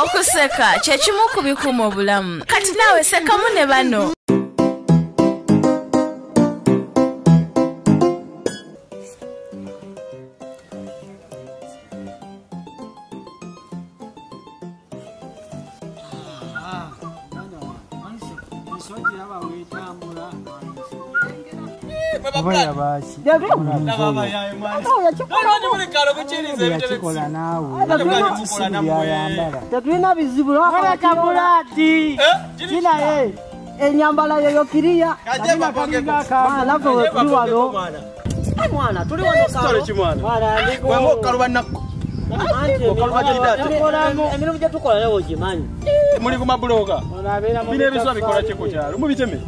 Okuseka kyekimu ku bikuuma obulamu. Kati naawe sekamu ne bano. Baya bachi. Baba yaye mwana. Chikola nawe. Tatwina bizibu lwako kabulati. Kina ye. Enyambala yoyo kiriya. Kajeba pangeka. Alafu tuwalo. Mwana tuli wano Story chimwana. Mwana ndiko. Kwa kaluba nako. Emino bya tukola lewo jimanyi. Muri ku mabuloga. Bine biswa bikola cheko cyaro. Mubiteme.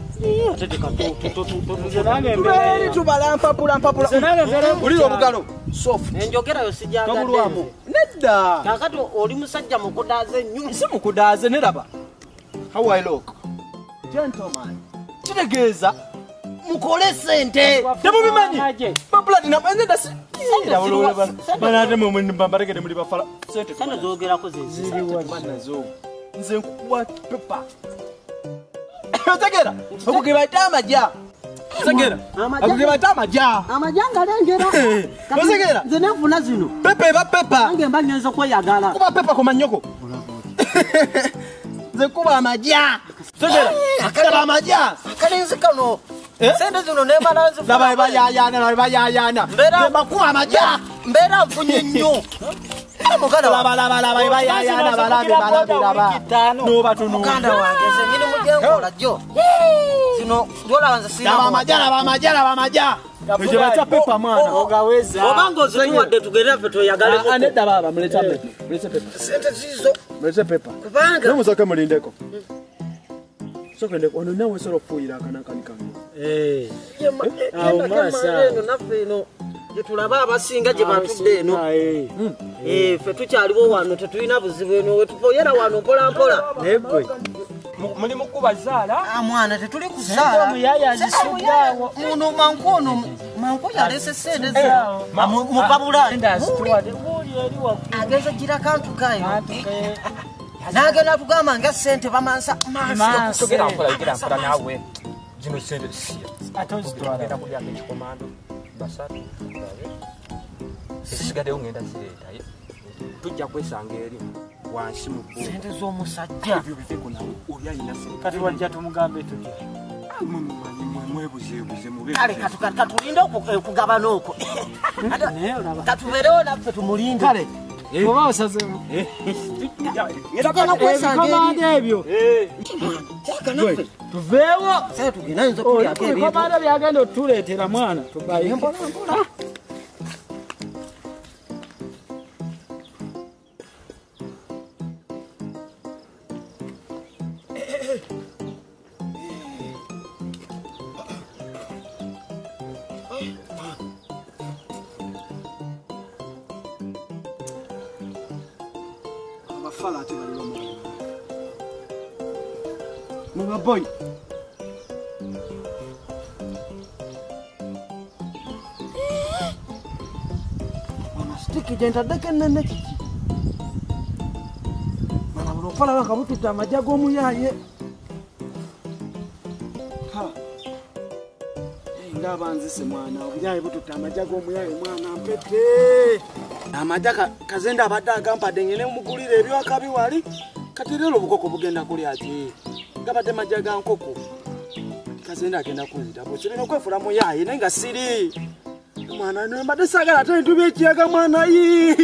Mbere tubalampa pulampa. Uri obugalo. Soft. Enjogera yo sijanga. Kabulwamu. Nedda. Kakati oli musajja mukudaze nnyo. Isi mukudaze neraba. How I look. Gentleman. Kitegeza mukole sente. Demo bimanyi. Babulati na banzenda si. Bana demo mwe mbambarekede muri bafala. Sente. Sana zogera ko zeziri nazo. Nze nkuwa pepa. Tegera. Okugiba tamaja. Tegera. Okugiba tamaja. Amajanga lengera. Tegera. Nze nafuna zino. Pepe ba pepa. Ange mba nyenzo kweyagala. Kuba pepa ko manyoko. Nze kuba amaja. Tegera. Akaba amaja. Akalenzi kano. Sende zino nemala nzi. Laba bayayana. Mbera kuba amaja. Mbera mfunye nnyo. Mukanda laba bayayana balabi. No batunu. Mukanda wange ze nyine mujengo lajjo. Zino dola wanza sina. Laba amaja. Nje bacha pepa mwana. Ogaweza. Obango ziwadde tugerera fe toyagale. Anedda baba muleta pepa. Muleta pepa. Sente zizo. Muleta pepa. Kubanga. Nomusoke mulindeko. Sokendeko ono nawe solo fuira kana. Awo masa. Nafino. Tulaba abasinga gye batudde eno. Fe tukyaliwo wano tetulina buzibu eno wetupoyera wano mpola. Nebwe. Muli mukuba zaala? Mwana tetuli kuzaala. Muyaya azisuddawo. Muno manku yalese sente zawo. Mukabula. Ageza gira kantu kayo. Nagenda kugamba nga sente bamansa maasi. Tugera nkola nawe. Zino sente siya. Atozitwala kulya ekikomando. Basatu sisigade ungenda zireta tujja kwesanga eri wansi mu sente z'omusajja ebyo biveko nawe oli ayina sente kati wajja tumugambe tutya mwebuzeebuze mube kale katulinde okugabana okwo katubeerewo naffe tumulinde kale oba osazemu tugenda kwesanga ebyo tuveewo sasa tugenda nzo kulyako ebintu komanda byagenda otuleetera mwana tubaye mpola abafala ate baliro mwana boy Kijenta deke nene kiki. Mana bulofala bakabututa amajja g'omuyaye. Ha. Ndaba nzise mwana obuyaye bututa amajja g'omuyaye mwana mpete. Amajja kazenda abadde agampadde ngene mugulira ebyo akabi wali. Kati lero obukoko bugenda kuli ati. Gabadde majja ga nkoko. Kazenda agenda kunzita. Bw'ekirina okwefula muyaye naye nga siri. Mwana no mbadde sagala ate ntubye ekiyaga mwana yi.